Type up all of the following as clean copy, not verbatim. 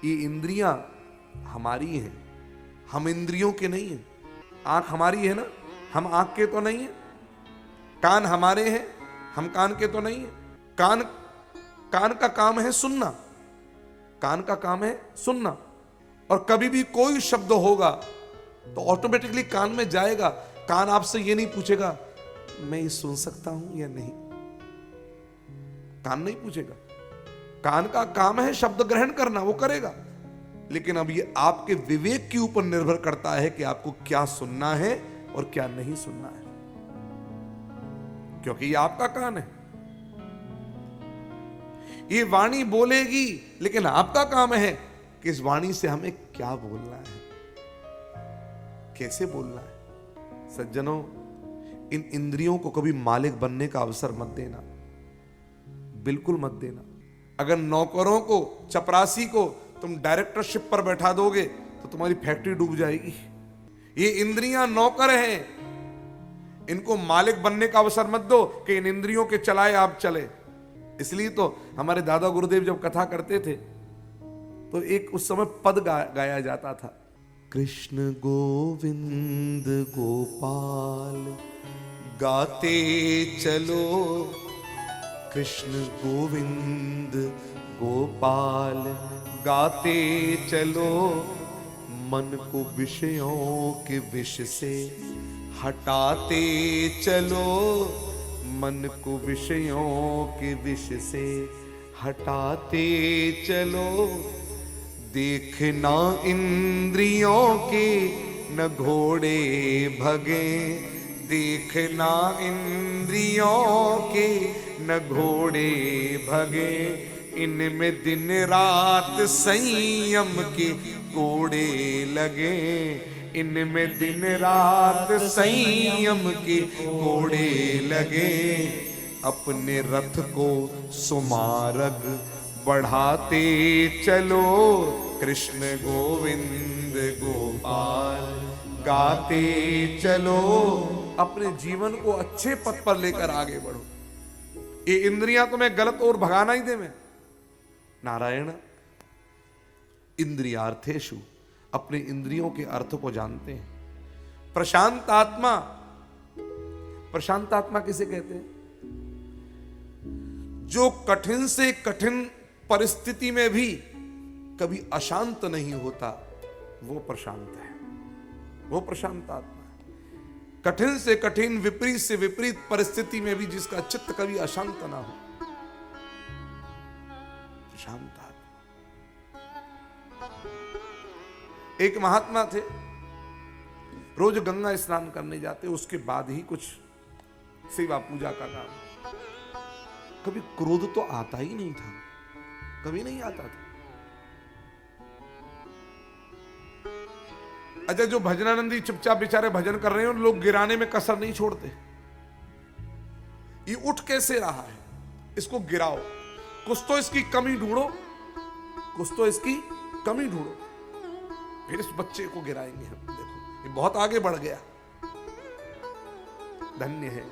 ये इंद्रियां हमारी हैं, हम इंद्रियों के नहीं हैं। आंख हमारी है ना, हम आंख के तो नहीं है। कान हमारे हैं, हम कान के तो नहीं है। कान का काम है सुनना, कान का काम है सुनना। और कभी भी कोई शब्द होगा तो ऑटोमेटिकली कान में जाएगा। कान आपसे ये नहीं पूछेगा मैं ये सुन सकता हूं या नहीं, कान नहीं पूछेगा। कान का काम है शब्द ग्रहण करना, वो करेगा। लेकिन अब ये आपके विवेक के ऊपर निर्भर करता है कि आपको क्या सुनना है और क्या नहीं सुनना है, क्योंकि ये आपका कान है। ये वाणी बोलेगी, लेकिन आपका काम है कि इस वाणी से हमें क्या बोलना है, कैसे बोलना है। सज्जनों, इन इंद्रियों को कभी मालिक बनने का अवसर मत देना, बिल्कुल मत देना। अगर नौकरों को, चपरासी को तुम डायरेक्टरशिप पर बैठा दोगे तो तुम्हारी फैक्ट्री डूब जाएगी। ये इंद्रियां नौकर हैं, इनको मालिक बनने का अवसर मत दो कि इन इंद्रियों के चलाए आप चले। इसलिए तो हमारे दादा गुरुदेव जब कथा करते थे तो एक उस समय पद गाया जाता था, कृष्ण गोविंद गोपाल गाते चलो, कृष्ण गोविंद गोपाल गाते चलो, मन को विषयों के विष से हटाते चलो, मन को विषयों के विष से हटाते चलो, देखना इंद्रियों के न घोड़े भगे, देखना इंद्रियों के न घोड़े भगे, इनमें दिन रात संयम के कोड़े लगे, इनमें दिन रात संयम के कोड़े लगे, अपने रथ को सुमार्ग बढ़ाते चलो, कृष्ण गोविंद गोपाल गाते चलो। अपने जीवन को अच्छे पथ पर लेकर आगे बढ़ो। ये इंद्रियां तुम्हें गलत और भगाना ही दे में। नारायण इंद्रियार्थेषु, अपने इंद्रियों के अर्थ को जानते हैं। प्रशांत आत्मा, प्रशांत आत्मा किसे कहते हैं? जो कठिन से कठिन परिस्थिति में भी कभी अशांत नहीं होता, वो प्रशांत है, वो प्रशांत आत्मा है। कठिन से कठिन, विपरीत से विपरीत परिस्थिति में भी जिसका चित्त कभी अशांत ना हो, प्रशांत आत्मा। एक महात्मा थे, रोज गंगा स्नान करने जाते, उसके बाद ही कुछ सेवा पूजा का काम। कभी क्रोध तो आता ही नहीं था, कभी नहीं आता था। अच्छा, जो भजनानंदी चुपचाप बेचारे भजन कर रहे हैं, उन लोग गिराने में कसर नहीं छोड़ते। ये उठ कैसे रहा है, इसको गिराओ, कुछ तो इसकी कमी ढूंढो, कुछ तो इसकी कमी ढूंढो, फिर इस बच्चे को गिराएंगे हम। देखो ये बहुत आगे बढ़ गया। धन्य है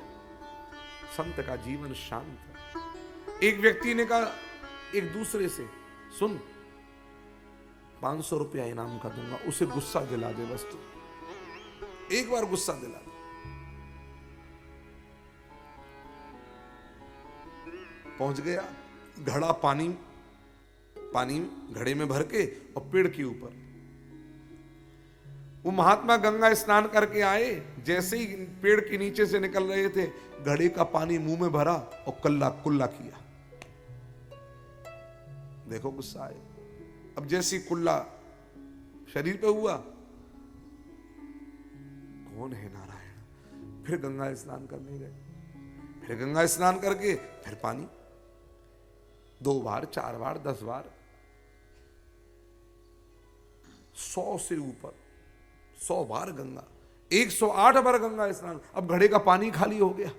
संत का जीवन शांत। एक व्यक्ति ने कहा एक दूसरे से, सुन 500 रुपया इनाम का दूंगा, उसे गुस्सा दिला दे, बस तू एक बार गुस्सा दिला दे। पहुंच गया, घड़ा पानी घड़े में भर के और पेड़ के ऊपर। वो महात्मा गंगा स्नान करके आए, जैसे ही पेड़ के नीचे से निकल रहे थे, घड़े का पानी मुंह में भरा और कल्ला कुल्ला किया। देखो गुस्सा आए। अब जैसी कुल्ला शरीर पे हुआ, कौन है नारायण। फिर गंगा स्नान करने गए, फिर गंगा स्नान करके फिर पानी, 2 बार 4 बार 10 बार, 100 से ऊपर, 100 बार गंगा, 108 बार गंगा स्नान। अब घड़े का पानी खाली हो गया।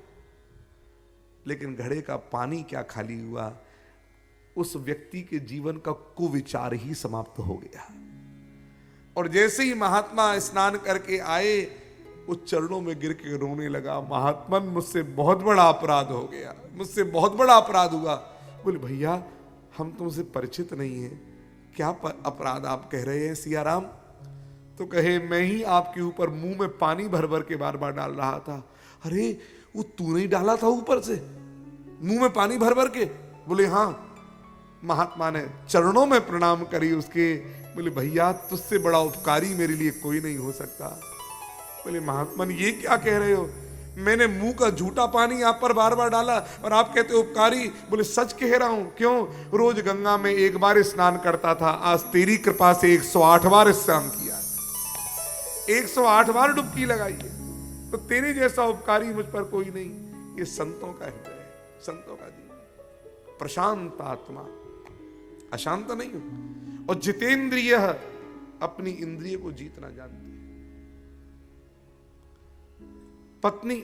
लेकिन घड़े का पानी क्या खाली हुआ, उस व्यक्ति के जीवन का कुविचार ही समाप्त हो गया। और जैसे ही महात्मा स्नान करके आए, उस चरणों में गिर के रोने लगा, महात्मन मुझसे बहुत बड़ा अपराध हो गया, मुझसे बहुत बड़ा अपराध हुआ। बोले भैया हम तुमसे परिचित नहीं हैं, क्या अपराध आप कह रहे हैं सियाराम? तो कहे, मैं ही आपके ऊपर मुंह में पानी भर भर के बार बार डाल रहा था। अरे वो तूने ही डाला था ऊपर से, मुंह में पानी भर भर के? बोले हाँ। महात्मा ने चरणों में प्रणाम करी उसके। बोले भैया तुझसे बड़ा उपकारी मेरे लिए कोई नहीं हो सकता। बोले महात्मा ये क्या कह रहे हो? मैंने मुंह का झूठा पानी आप पर बार बार डाला और आप कहते हो उपकारी? बोले सच कह रहा हूं। क्यों? रोज गंगा में एक बार स्नान करता था, आज तेरी कृपा से 108 बार स्नान किया, 108 बार डुबकी लगाई है। तो तेरे जैसा उपकारी मुझ पर कोई नहीं। ये संतों का हृदय है, संतों का जीवन। प्रशांत आत्मा, अशांत नहीं हो। और जितेंद्रिय, अपनी इंद्रिय को जीतना जानते हैं। पत्नी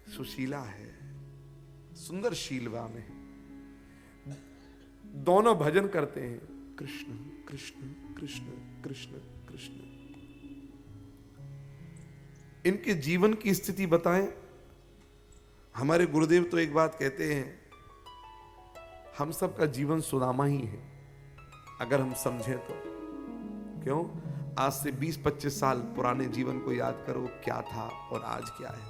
सुशीला है, सुंदर शीलवान है, दोनों भजन करते हैं, कृष्ण कृष्ण कृष्ण कृष्ण कृष्ण। इनके जीवन की स्थिति बताएं। हमारे गुरुदेव तो एक बात कहते हैं, हम सबका जीवन सुदामा ही है अगर हम समझें तो। क्यों? आज से 20-25 साल पुराने जीवन को याद करो, क्या था और आज क्या है।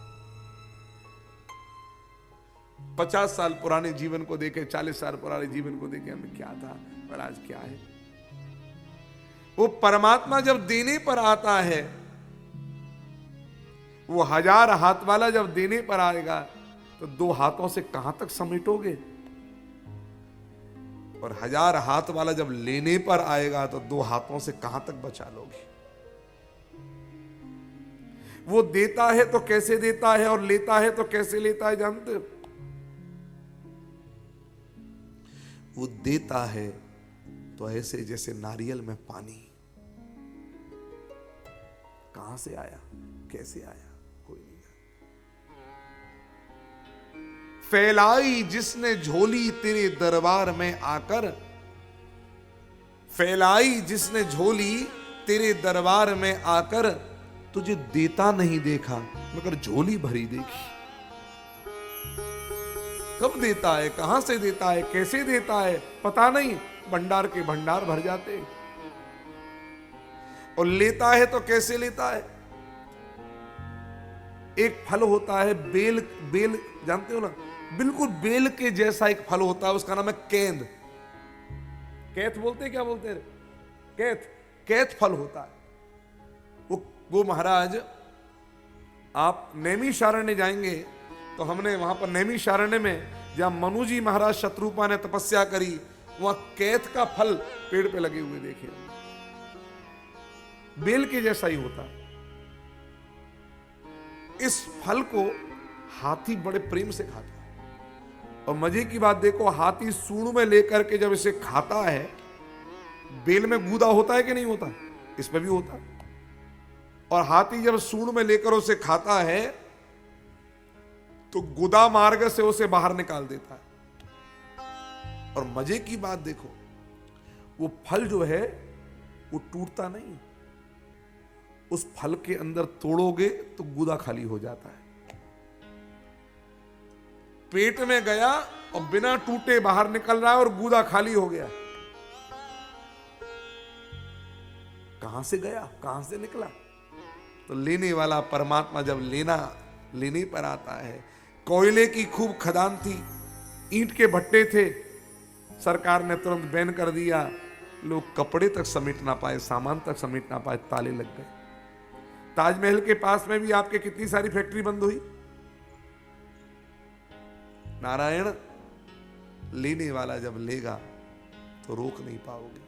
50 साल पुराने जीवन को देखे, 40 साल पुराने जीवन को देखे, हमें क्या था और आज क्या है। वो परमात्मा जब देने पर आता है, वो 1000 हाथ वाला जब देने पर आएगा तो 2 हाथों से कहां तक समेटोगे? और 1000 हाथ वाला जब लेने पर आएगा तो 2 हाथों से कहां तक बचा लोगे? वो देता है तो कैसे देता है और लेता है तो कैसे लेता है, जानते हो? वो देता है तो ऐसे जैसे नारियल में पानी। कहां से आया, कैसे आया, कोई नहीं जानता। फैलाई जिसने झोली तेरे दरबार में आकर, फैलाई जिसने झोली तेरे दरबार में आकर, तुझे देता नहीं देखा मगर झोली भरी देखी। कब देता है, कहां से देता है, कैसे देता है पता नहीं, भंडार के भंडार भर जाते हैं। और लेता है तो कैसे लेता है? एक फल होता है बेल, बेल जानते हो ना, बिल्कुल बेल के जैसा एक फल होता है, उसका नाम है केंद। कैथ बोलते हैं, क्या बोलते हैं? कैथ, कैथ फल होता है वो महाराज। आप नैमिषारण्य जाएंगे तो हमने वहां पर नैमिषारण्य में जहां मनु जी महाराज शत्रुपा ने तपस्या करी, वहां कैथ का फल पेड़ पे लगे हुए देखे, बेल के जैसा ही होता है। इस फल को हाथी बड़े प्रेम से खाता है। और मजे की बात देखो, हाथी सूंड में लेकर के जब इसे खाता है, बेल में गूदा होता है कि नहीं होता? इसमें भी होता है। और हाथी जब सूंड में लेकर उसे खाता है तो गुदा मार्ग से उसे बाहर निकाल देता है। और मजे की बात देखो, वो फल जो है वो टूटता नहीं। उस फल के अंदर तोड़ोगे तो गुदा खाली हो जाता है। पेट में गया और बिना टूटे बाहर निकल रहा है और गुदा खाली हो गया। कहां से गया, कहां से निकला? तो लेने वाला परमात्मा जब लेने पर आता है। कोयले की खूब खदान थी, ईंट के भट्टे थे, सरकार ने तुरंत बैन कर दिया। लोग कपड़े तक समेट ना पाए, सामान तक समेट ना पाए, ताले लग गए। ताजमहल के पास में भी आपके कितनी सारी फैक्ट्री बंद हुई। नारायण, लेने वाला जब लेगा तो रोक नहीं पाओगे।